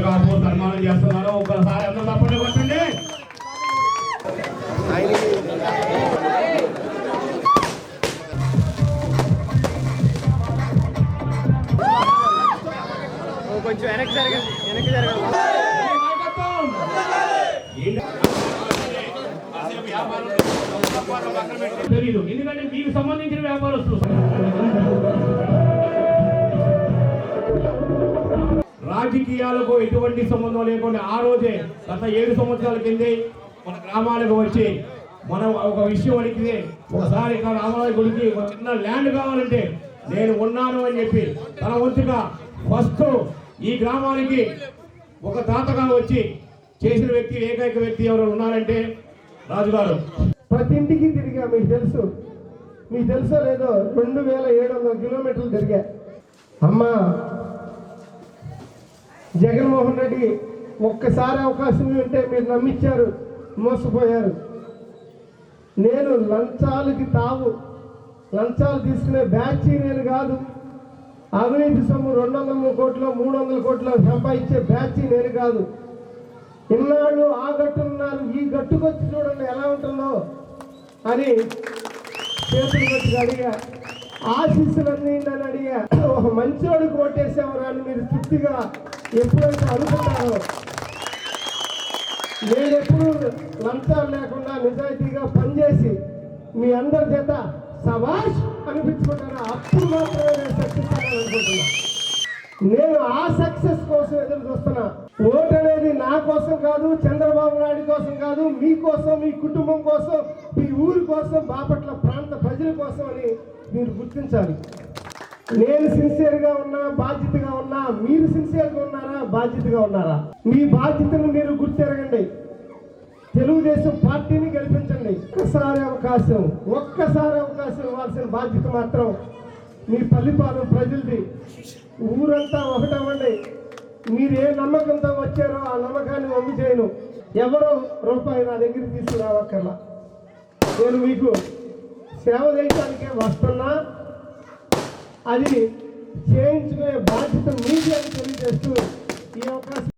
కాపు సన్మానం చేస్తున్నారు. ఒకసారి అందరూ తప్పండి కొట్టండి. కొంచెం వెనక్కి జరగండి. తెలీదు, ఎందుకంటే మీకు సంబంధించిన వ్యాపారస్తులు. రాజకీయాలకు ఎటువంటి సంబంధం లేకుండా ఆ రోజే గత 7 సంవత్సరాల కిందే మన గ్రామాలకు వచ్చి మనం ఒక విషయం అడిగితే, ఒకసారి ఇక్కడ రామాలయ గుడికి ఒక చిన్న ల్యాండ్ కావాలంటే నేను ఉన్నాను అని చెప్పి తన వంతుగా ఫస్ట్ ఈ గ్రామానికి ఒక దాతగా వచ్చి చేసిన వ్యక్తి, ఏకైక వ్యక్తి ఎవరు ఉన్నారంటే రాజుగారు. ప్రతి ఇంటికి తిరిగా, మీకు తెలుసో లేదో 2700 కిలోమీటర్లు తిరిగా. అమ్మా జగన్మోహన్ రెడ్డి ఒక్కసారి అవకాశం ఉంటే మీరు నమ్మించారు, మోసపోయారు. నేను లంచాలు తీసుకునే బ్యాచ్ నేను కాదు. అవినీతి సొమ్ము 200 కోట్లు 300 కోట్లు సంపాదించే బ్యాచ్ నేను కాదు. ఇన్నాళ్ళు ఆ గట్టున్నారు, ఈ గట్టుకొచ్చి చూడండి ఎలా ఉంటుందో అని చేతులు వచ్చి అడిగా. ఆశీస్సులన్నీ నన్ను అడిగా. ఒక మంచోడికి ఓటేసేవారు అని మీరు తృప్తిగా ఎప్పుడైతే అనుకుంటారో, నేను ఎప్పుడు లంచాలు లేకుండా నిజాయితీగా పనిచేసి మీ అందరి చేత సవాష్ అనిపించుకుంటాను, అప్పుడు మాత్రమే నేను సక్సెస్ అవ్వాలనుకుంటున్నా. నేను ఆ సక్సెస్ కోసం ఎదురు చూస్తున్నా. ఓటు అనేది నా కోసం కాదు, చంద్రబాబు నాయుడు కోసం కాదు, మీకోసం, మీ కుటుంబం కోసం, మీ ఊరి కోసం, బాపట్ల ప్రాంత ప్రజల కోసం అని మీరు గుర్తించాలి. నేను సిన్సియర్గా ఉన్నా, బాధ్యతగా ఉన్నా. మీరు సిన్సియర్గా ఉన్నారా, బాధ్యతగా ఉన్నారా? మీ బాధ్యతను మీరు గుర్తెరగండి. తెలుగుదేశం పార్టీని గెలిపించండి. ఒక్కసారి అవకాశం ఇవ్వాల్సిన బాధ్యత మాత్రం మీ పల్లిపాలెం ప్రజలది. ఊరంతా ఒకటవ్వండి. మీరు ఏ నమ్మకంతో వచ్చారో ఆ నమ్మకాన్ని వమ్ము చేయను. ఎవరో రూపాయి నా దగ్గరికి తీసుకురావక్కర్లా. నేను మీకు సేవ చేయడానికే వస్తున్నా. అది చేయించుకునే బాధ్యత మీది అని తెలియజేస్తూ ఈ అవకాశం